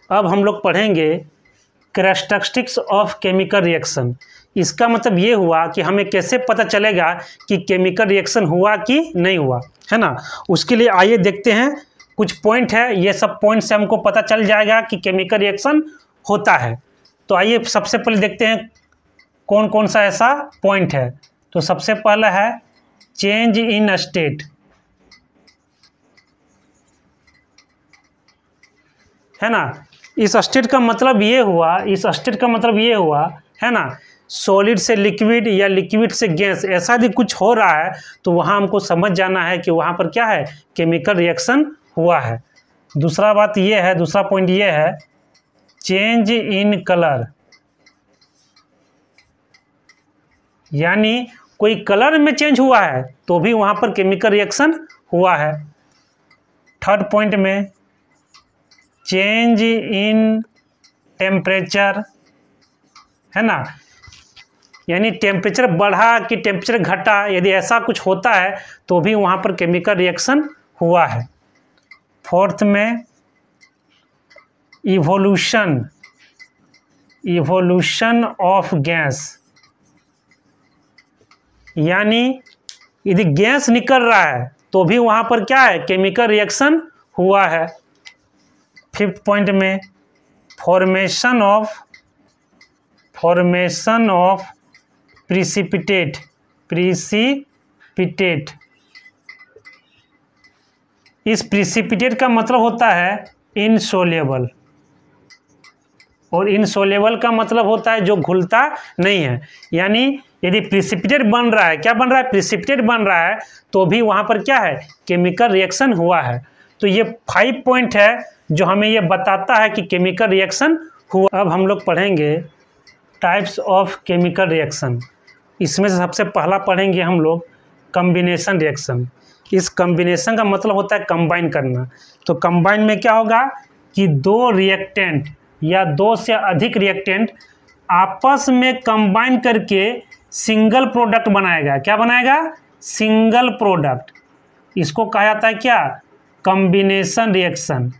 अब हम लोग पढ़ेंगे कैरेक्टरिस्टिक्स ऑफ केमिकल रिएक्शन। इसका मतलब ये हुआ कि हमें कैसे पता चलेगा कि केमिकल रिएक्शन हुआ कि नहीं हुआ, है ना। उसके लिए आइए देखते हैं, कुछ पॉइंट है, ये सब पॉइंट से हमको पता चल जाएगा कि केमिकल रिएक्शन होता है। तो आइए सबसे पहले देखते हैं कौन कौन सा ऐसा पॉइंट है। तो सबसे पहला है चेंज इन स्टेट, है ना। इस स्टेट का मतलब ये हुआ, है ना, सॉलिड से लिक्विड या लिक्विड से गैस, ऐसा यदि कुछ हो रहा है तो वहाँ हमको समझ जाना है कि वहाँ पर क्या है, केमिकल रिएक्शन हुआ है। दूसरा बात ये है, दूसरा पॉइंट ये है चेंज इन कलर, यानी कोई कलर में चेंज हुआ है तो भी वहाँ पर केमिकल रिएक्शन हुआ है। थर्ड पॉइंट में चेंज इन टेम्परेचर, है ना, यानी टेम्परेचर बढ़ा कि टेम्परेचर घटा, यदि ऐसा कुछ होता है तो भी वहाँ पर केमिकल रिएक्शन हुआ है। फोर्थ में इवोल्यूशन ऑफ गैस, यानी यदि गैस निकल रहा है तो भी वहाँ पर क्या है, केमिकल रिएक्शन हुआ है। फिफ्थ पॉइंट में फॉर्मेशन ऑफ प्रिसिपिटेट, इस प्रिसिपिटेट का मतलब होता है इनसोल्युबल, और इनसोल्युबल का मतलब होता है जो घुलता नहीं है। यानी यदि प्रिसिपिटेट बन रहा है, क्या बन रहा है, प्रिसिपिटेट बन रहा है, तो भी वहाँ पर क्या है, केमिकल रिएक्शन हुआ है। तो ये 5 पॉइंट है जो हमें ये बताता है कि केमिकल रिएक्शन हुआ। अब हम लोग पढ़ेंगे टाइप्स ऑफ केमिकल रिएक्शन। इसमें से सबसे पहला पढ़ेंगे हम लोग कॉम्बिनेशन रिएक्शन। इस कॉम्बिनेशन का मतलब होता है कंबाइन करना। तो कंबाइन में क्या होगा कि दो रिएक्टेंट या दो से अधिक रिएक्टेंट आपस में कंबाइन करके सिंगल प्रोडक्ट बनाएगा। क्या बनाएगा, सिंगल प्रोडक्ट। इसको कहा जाता है क्या, कॉम्बिनेशन रिएक्शन।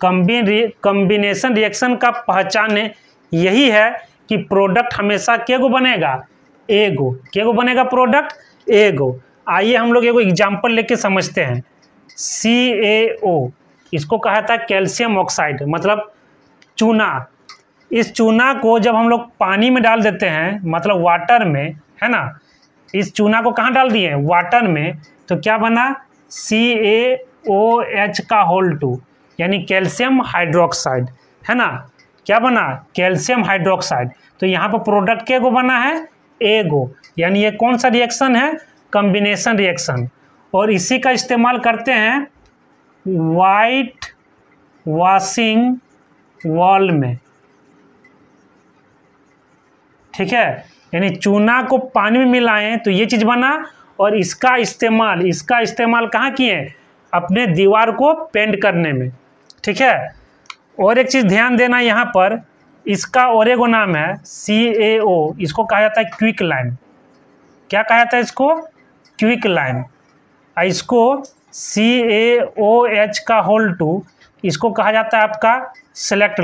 कॉम्बिनेशन रिएक्शन का पहचान यही है कि प्रोडक्ट हमेशा केगो बनेगा, एगो। केगो बनेगा प्रोडक्ट, एगो। आइए हम लोग एगो एग्जाम्पल लेके समझते हैं। CaO, इसको कहा जाता है कैल्शियम ऑक्साइड, मतलब चूना। इस चूना को जब हम लोग पानी में डाल देते हैं, मतलब वाटर में, है ना, इस चूना को कहाँ डाल दिए, वाटर में, तो क्या बना, CaOH का होल 2, यानी कैल्शियम हाइड्रोक्साइड, है ना। क्या बना, कैल्शियम हाइड्रोक्साइड। तो यहाँ पर प्रोडक्ट के गो बना है, एगो। यानी ये कौन सा रिएक्शन है, कॉम्बिनेशन रिएक्शन। और इसी का इस्तेमाल करते हैं वाइट वॉशिंग वॉल में, ठीक है। यानी चूना को पानी में मिलाएं तो ये चीज़ बना, और इसका इस्तेमाल कहाँ किए, अपने दीवार को पेंट करने में, ठीक है। और एक चीज़ ध्यान देना यहाँ पर, इसका और एगो नाम है CaO, इसको कहा जाता है क्विक लाइम। क्या कहा जाता है इसको, क्विक लाइम। इसको CaOH का होल 2, इसको कहा जाता है आपका सेलेक्ट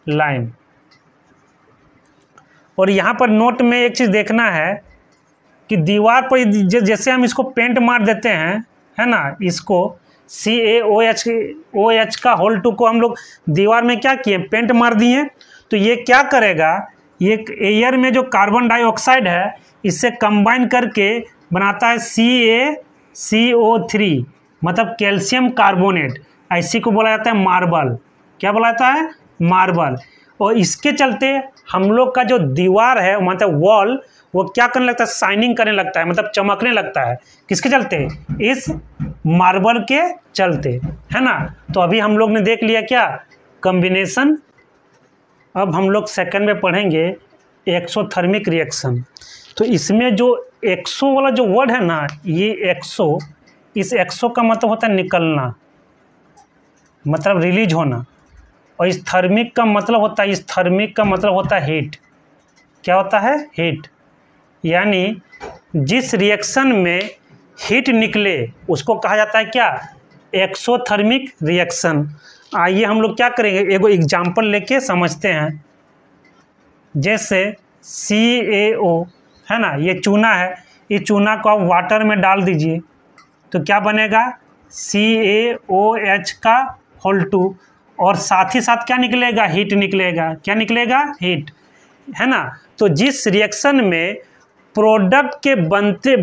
लाइम। और यहाँ पर नोट में एक चीज़ देखना है कि दीवार पर जैसे हम इसको पेंट मार देते हैं, है ना, इसको CaOH का होल 2 को हम लोग दीवार में क्या किए, पेंट मार दिए। तो ये क्या करेगा, ये एयर में जो कार्बन डाइऑक्साइड है इससे कंबाइन करके बनाता है CaCO3, मतलब कैल्शियम कार्बोनेट। इसी को बोला जाता है मार्बल। क्या बोला जाता है, मार्बल। और इसके चलते हम लोग का जो दीवार है, मतलब वॉल, वो क्या करने लगता है, शाइनिंग करने लगता है, मतलब चमकने लगता है। किसके चलते, इस मार्बल के चलते, है ना। तो अभी हम लोग ने देख लिया क्या, कॉम्बिनेशन। अब हम लोग सेकंड में पढ़ेंगे एक्सोथर्मिक रिएक्शन। तो इसमें जो एक्सो वाला जो वर्ड है ना, ये एक्सो, इस एक्सो का मतलब होता है निकलना, मतलब रिलीज होना। और इस थर्मिक का मतलब होता है हीट। क्या होता है, हीट। यानी जिस रिएक्शन में हीट निकले उसको कहा जाता है क्या, एक्सोथर्मिक रिएक्शन। आइए हम लोग क्या करेंगे, एगो एग्जाम्पल लेके समझते हैं। जैसे CaO है ना, ये चूना है, इस चूना को आप वाटर में डाल दीजिए तो क्या बनेगा, CaOH का होल 2, और साथ ही साथ क्या निकलेगा, हीट निकलेगा। क्या निकलेगा, हीट, है ना। तो जिस रिएक्शन में प्रोडक्ट के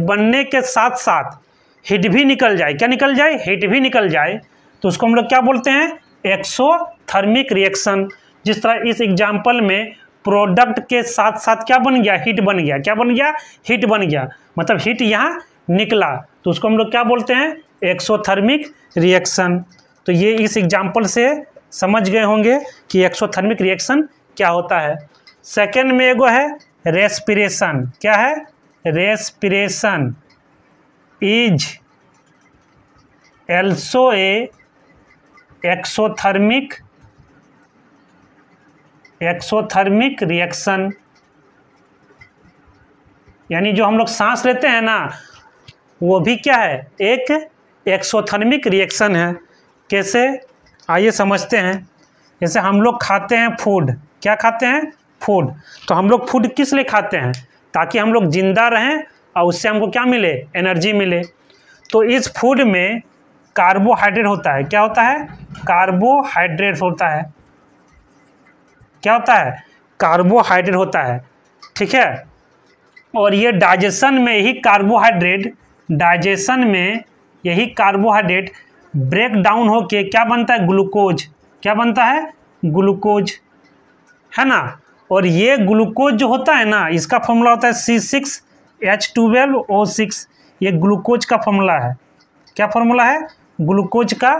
बनने के साथ साथ हीट भी निकल जाए, क्या निकल जाए, हीट भी निकल जाए, तो उसको हम लोग क्या बोलते हैं, एक्सोथर्मिक रिएक्शन। जिस तरह इस एग्जाम्पल में प्रोडक्ट के साथ साथ क्या बन गया, हीट बन गया। क्या बन गया, हीट बन गया, मतलब हीट यहाँ निकला, तो उसको हम लोग क्या बोलते हैं, एक्सोथर्मिक रिएक्शन। तो ये इस एग्जाम्पल से समझ गए होंगे कि एक्सोथर्मिक रिएक्शन क्या होता है। सेकेंड में एगो है रेस्पिरेशन। क्या है, respiration is also A exothermic reaction. यानी जो हम लोग सांस लेते हैं ना, वो भी क्या है, एक एक्सोथर्मिक रिएक्शन है। कैसे, आइए समझते हैं। जैसे हम लोग खाते हैं फूड, क्या खाते हैं, फूड। तो हम लोग फूड किस लिए खाते हैं, ताकि हम लोग जिंदा रहें और उससे हमको क्या मिले, एनर्जी मिले। तो इस फूड में कार्बोहाइड्रेट होता है। क्या होता है, कार्बोहाइड्रेट होता है। क्या होता है, कार्बोहाइड्रेट होता है, ठीक है। और ये डाइजेशन में यही कार्बोहाइड्रेट ब्रेक डाउन होके क्या बनता है, ग्लूकोज। क्या बनता है, ग्लूकोज, है ना। और ये ग्लूकोज जो होता है ना, इसका फॉर्मूला होता है C6H12O6। ये ग्लूकोज का फॉर्मूला है। क्या फॉर्मूला है, ग्लूकोज का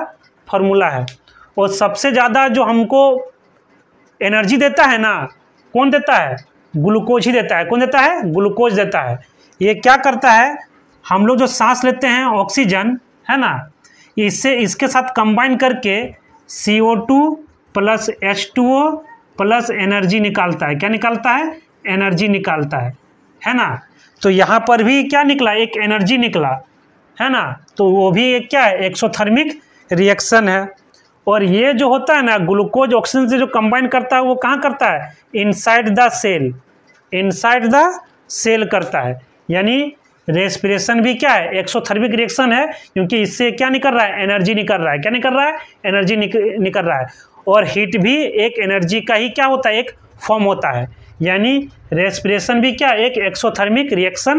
फॉर्मूला है। और सबसे ज़्यादा जो हमको एनर्जी देता है ना, कौन देता है, ग्लूकोज ही देता है। कौन देता है, ग्लूकोज देता है। ये क्या करता है, हम लोग जो सांस लेते हैं ऑक्सीजन, है ना, इसके साथ कंबाइन करके CO2 plus H2O plus energy निकालता है। क्या निकालता है, एनर्जी निकालता है ना। तो यहाँ पर भी क्या निकला, एक एनर्जी निकला, है ना। तो वो भी एक क्या है, एक्सोथर्मिक रिएक्शन है। और ये जो होता है ना, ग्लूकोज ऑक्सीजन से जो कंबाइन करता है, वो कहाँ करता है, इनसाइड द सेल करता है। यानी रेस्पिरेशन भी क्या है, एक्सोथर्मिक रिएक्शन है, क्योंकि इससे क्या निकल रहा है, एनर्जी निकल रहा है। क्या निकल रहा है, एनर्जी निकल रहा है। और हीट भी एक एनर्जी का ही क्या होता है, एक फॉर्म होता है। यानी रेस्पिरेशन भी क्या, एक एक्सोथर्मिक रिएक्शन